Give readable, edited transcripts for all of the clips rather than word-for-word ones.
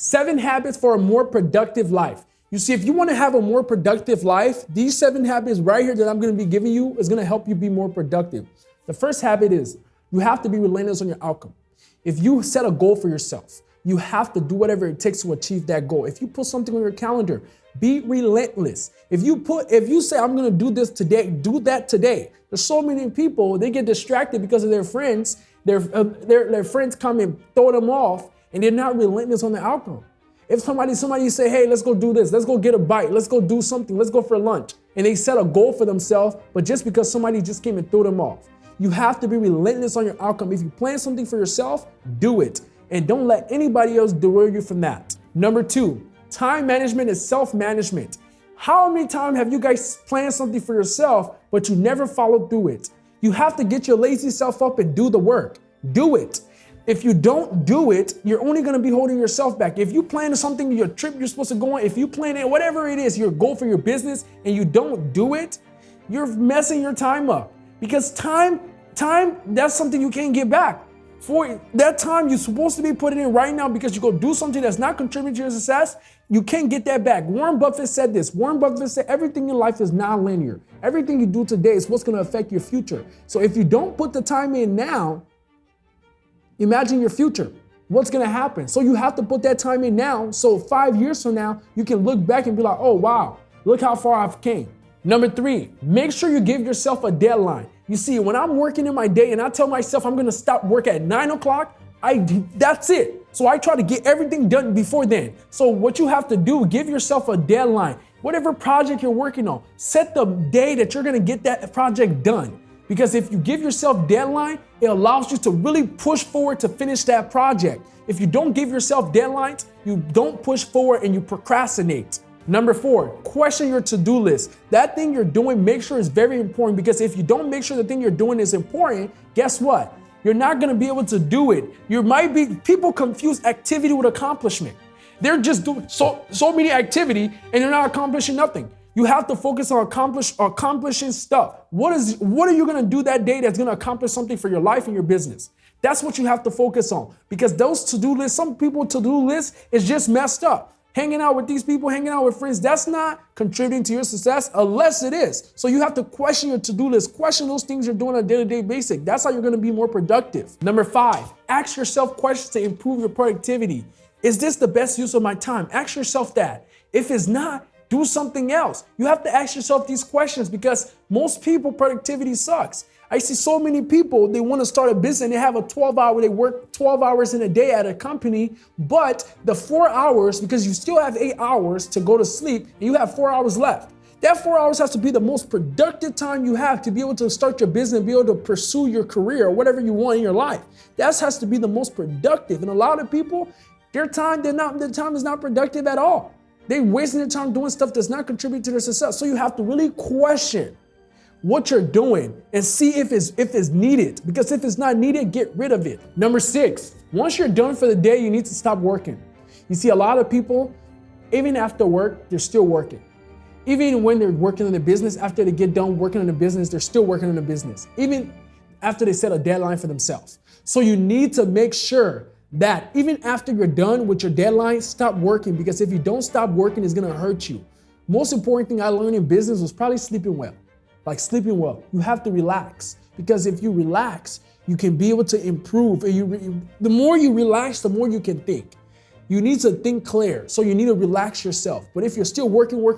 7 habits for a more productive life. You see, if you want to have a more productive life, these 7 habits right here that I'm going to be giving you is going to help you be more productive. The first habit is you have to be relentless on your outcome. If you set a goal for yourself, you have to do whatever it takes to achieve that goal. If you put something on your calendar, be relentless. If you say, I'm going to do this today, do that today. There's so many people, they get distracted because of their friends. Their friends come and throw them off, and they're not relentless on the outcome. If somebody say, hey, let's go do this, let's go get a bite, let's go do something, let's go for lunch, and they set a goal for themselves, but just because somebody just came and threw them off. You have to be relentless on your outcome. If you plan something for yourself, do it. And don't let anybody else derail you from that. Number 2, time management is self-management. How many times have you guys planned something for yourself, but you never followed through it? You have to get your lazy self up and do the work. Do it. If you don't do it, you're only going to be holding yourself back. If you plan something, your trip you're supposed to go on, if you plan it, whatever it is, your goal for your business, and you don't do it, you're messing your time up. Because time, that's something you can't get back. For that time you're supposed to be putting in right now because you go do something that's not contributing to your success, you can't get that back. Warren Buffett said this. Warren Buffett said everything in life is non-linear. Everything you do today is what's going to affect your future. So if you don't put the time in now, imagine your future. What's going to happen? So you have to put that time in now. So 5 years from now, you can look back and be like, oh, wow, look how far I've came. Number 3, make sure you give yourself a deadline. You see, when I'm working in my day and I tell myself I'm going to stop work at 9 o'clock, that's it. So I try to get everything done before then. So what you have to do, give yourself a deadline. Whatever project you're working on, set the day that you're going to get that project done. Because if you give yourself deadline, it allows you to really push forward to finish that project. If you don't give yourself deadlines, you don't push forward and you procrastinate. Number 4, question your to-do list. That thing you're doing, make sure it's very important, because if you don't make sure the thing you're doing is important, guess what? You're not going to be able to do it. People confuse activity with accomplishment. They're just doing so many activity and they're not accomplishing nothing. You have to focus on accomplishing stuff. What are you going to do that day that's going to accomplish something for your life and your business? That's what you have to focus on, because those to-do lists, some people to-do list is just messed up. Hanging out with these people, hanging out with friends, that's not contributing to your success unless it is. So you have to question your to-do list, question those things you're doing on a day-to-day basis. That's how you're going to be more productive. Number 5, ask yourself questions to improve your productivity. Is this the best use of my time? Ask yourself that. If it's not, do something else. You have to ask yourself these questions, because most people, productivity sucks. I see so many people, they want to start a business and they work 12 hours in a day at a company, but the 4 hours, because you still have 8 hours to go to sleep and you have 4 hours left. That 4 hours has to be the most productive time you have to be able to start your business and be able to pursue your career or whatever you want in your life. That has to be the most productive. And a lot of people, their time is not productive at all. They're wasting their time doing stuff that's not contributing to their success. So you have to really question what you're doing and see if it's needed, because if it's not needed, get rid of it. Number 6, once you're done for the day, you need to stop working. You see, a lot of people, even after work, they're still working. Even when they're working on the business, after they get done working on the business, they're still working on the business, even after they set a deadline for themselves. So you need to make sure that even after you're done with your deadline, stop working, because if you don't stop working, it's gonna hurt you. Most important thing I learned in business was probably sleeping well. Like sleeping well, you have to relax, because if you relax, you can be able to improve. The more you relax, the more you can think. You need to think clear, so you need to relax yourself. But if you're still working, you're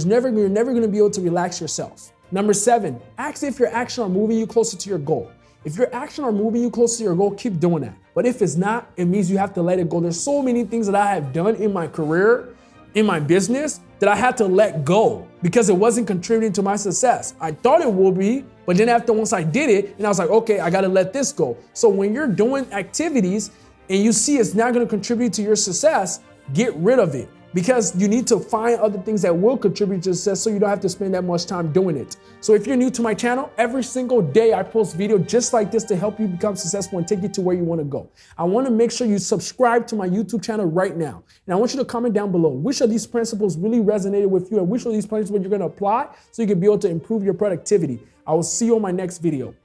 never going to be able to relax yourself. Number 7, ask if your actions are moving you closer to your goal. If your actions are moving you closer to your goal, keep doing that. But if it's not, it means you have to let it go. There's so many things that I have done in my career, in my business, that I had to let go because it wasn't contributing to my success. I thought it would be, but then once I did it, and I was like, okay, I gotta let this go. So when you're doing activities and you see it's not gonna contribute to your success, get rid of it, because you need to find other things that will contribute to success so you don't have to spend that much time doing it. So if you're new to my channel, every single day I post video just like this to help you become successful and take you to where you want to go. I want to make sure you subscribe to my YouTube channel right now. And I want you to comment down below which of these principles really resonated with you and which of these principles you're going to apply so you can be able to improve your productivity. I will see you on my next video.